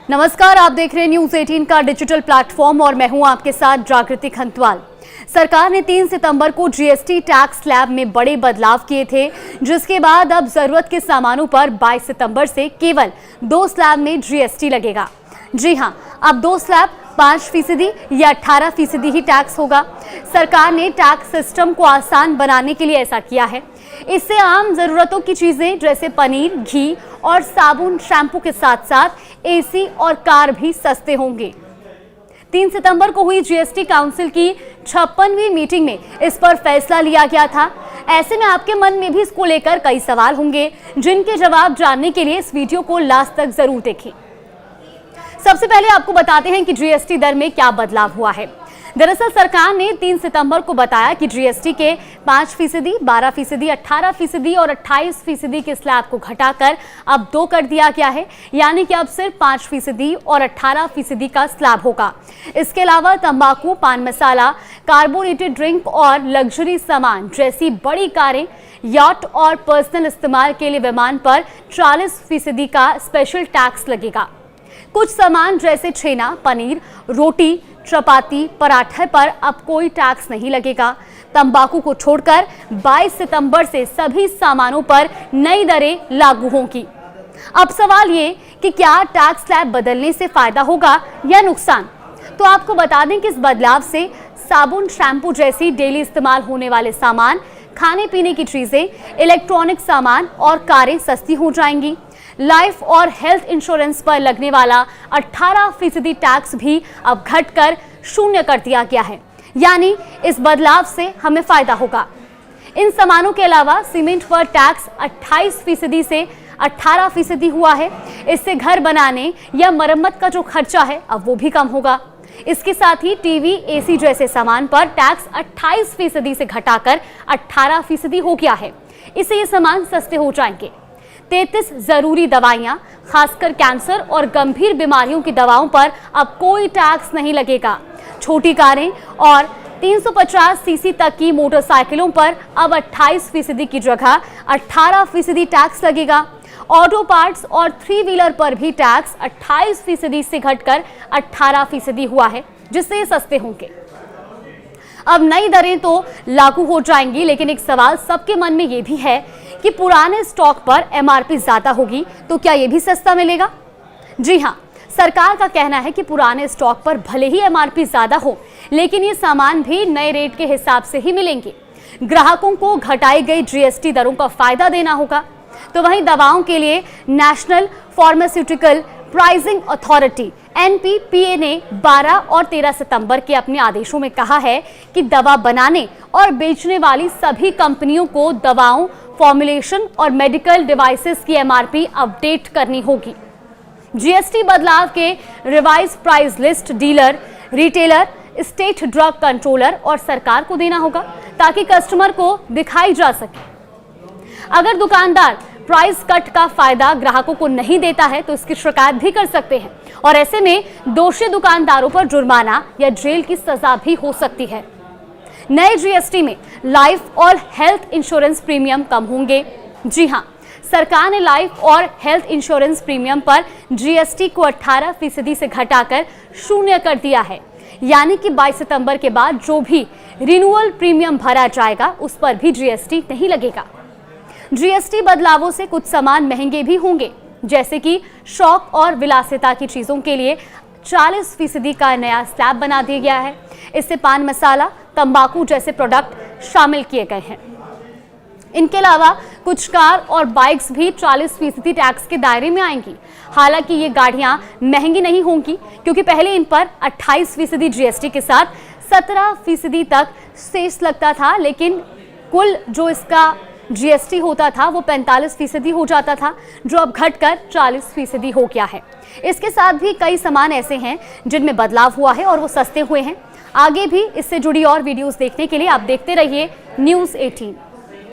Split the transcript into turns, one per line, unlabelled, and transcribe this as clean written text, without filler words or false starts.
नमस्कार, आप देख रहे हैं न्यूज 18 का डिजिटल प्लेटफॉर्म और मैं हूं आपके साथ जागृति खंतवाल। सरकार ने 3 सितंबर को जीएसटी टैक्स स्लैब में बड़े बदलाव किए थे, जिसके बाद अब जरूरत के सामानों पर 22 सितंबर से केवल 2 स्लैब में जीएसटी लगेगा। जी हां, अब 2 स्लैब 5% या 18% ही टैक्स होगा। सरकार ने टैक्स सिस्टम को आसान बनाने के लिए ऐसा किया है। इससे आम जरूरतों की चीजें जैसे पनीर, घी और साबुन, शैम्पू के साथ साथ एसी और कार भी सस्ते होंगे। 3 सितंबर को हुई जीएसटी काउंसिल की 56वीं मीटिंग में इस पर फैसला लिया गया था। ऐसे में आपके मन में भी इसको लेकर कई सवाल होंगे, जिनके जवाब जानने के लिए इस वीडियो को लास्ट तक जरूर देखें। सबसे पहले आपको बताते हैं कि जीएसटी दर में क्या बदलाव हुआ है। दरअसल सरकार ने 3 सितंबर को बताया कि जीएसटी के 5%, 12%, 18% और 28% के स्लैब को घटाकर अब 2 कर दिया गया है, यानी कि अब सिर्फ 5% और 18% का स्लैब होगा। इसके अलावा तंबाकू, पान मसाला, कार्बोनेटेड ड्रिंक और लग्जरी सामान जैसी बड़ी कारें, याट और पर्सनल इस्तेमाल के लिए विमान पर 40% का स्पेशल टैक्स लगेगा। कुछ सामान जैसे छेना, पनीर, रोटी, चपाती, पराठे पर अब कोई टैक्स नहीं लगेगा। तंबाकू को छोड़कर 22 सितंबर से सभी सामानों पर नई दरें लागू होंगी। अब सवाल ये कि क्या टैक्स स्लैब बदलने से फायदा होगा या नुकसान? तो आपको बता दें कि इस बदलाव से साबुन, शैम्पू जैसी डेली इस्तेमाल होने वाले सामान, खाने पीने की चीजें, इलेक्ट्रॉनिक सामान और कारें सस्ती हो जाएंगी। लाइफ और हेल्थ इंश्योरेंस पर लगने वाला 18% टैक्स भी अब घटकर 0 कर दिया गया है, यानी इस बदलाव से हमें फायदा होगा। इन सामानों के अलावा सीमेंट पर टैक्स 28% से 18% हुआ है। इससे घर बनाने या मरम्मत का जो खर्चा है अब वो भी कम होगा। इसके साथ ही टीवी, एसी जैसे सामान पर टैक्स 28% से घटाकर 18% हो गया है। इससे ये सामान सस्ते हो जाएंगे। 33 जरूरी दवाइयां, खासकर कैंसर और गंभीर बीमारियों की दवाओं पर अब कोई टैक्स नहीं लगेगा। छोटी कारें और 350 सीसी तक की मोटरसाइकिलों पर अब 28% की जगह 18% टैक्स लगेगा। ऑटो पार्ट्स और 3 व्हीलर पर भी टैक्स 28% से घटकर 18% हुआ है, जिससे ये सस्ते होंगे। अब नई दरें तो लागू हो जाएंगी, लेकिन एक सवाल सबके मन में ये भी है कि पुराने स्टॉक पर एमआरपी ज्यादा होगी तो क्या ये भी सस्ता मिलेगा? जी हां, सरकार का कहना है कि पुराने स्टॉक पर भले ही एमआरपी ज्यादा हो, लेकिन ये सामान भी नए रेट के हिसाब से ही मिलेंगे। ग्राहकों को घटाई गई जीएसटी दरों का फायदा देना होगा। तो वहीं दवाओं के लिए national pharmaceutical pricing authority NPPA ने 12 और 13 सितंबर के अपने आदेशों में कहा है कि दवा बनाने और बेचने वाली सभी कंपनियों को दवाओं, फॉर्मुलेशन और मेडिकल डिवाइसेस की एमआरपी अपडेट करनी होगी। जीएसटी बदलाव के revise price list dealer, retailer, state drug controller और सरकार को देना होगा, ताकि कस्टमर को दिखाई जा सके। अगर दुकानदार प्राइस कट का फायदा ग्राहकों को नहीं देता है तो इसकी शिकायत भी कर सकते हैं, और ऐसे में दोषी दुकानदारों पर जुर्माना या जेल की सजा भी हो सकती है। नए जीएसटी में लाइफ और हेल्थ इंश्योरेंस प्रीमियम कम होंगे। जी हां, सरकार ने लाइफ और हेल्थ इंश्योरेंस प्रीमियम पर जीएसटी को 18% से घटाकर 0 कर दिया है, यानी कि 22 सितंबर के बाद जो भी रिन्यूअल प्रीमियम भरा जाएगा उस पर भी जीएसटी नहीं लगेगा। जीएसटी बदलावों से कुछ सामान महंगे भी होंगे, जैसे कि शौक और विलासिता की चीजों के लिए 40% का नया स्लैब बना दिया गया है। इससे पान मसाला, तंबाकू जैसे प्रोडक्ट शामिल किए गए हैं। इनके अलावा कुछ कार और बाइक्स भी 40% टैक्स के दायरे में आएंगी। हालांकि ये गाड़ियां महंगी नहीं होंगी, क्योंकि पहले इन पर 28% जीएसटी के साथ 17% तक सेस लगता था, लेकिन कुल जो इसका जीएसटी होता था वो 45% हो जाता था, जो अब घटकर 40% हो गया है। इसके साथ भी कई सामान ऐसे हैं जिनमें बदलाव हुआ है और वो सस्ते हुए हैं। आगे भी इससे जुड़ी और वीडियोस देखने के लिए आप देखते रहिए न्यूज़ 18।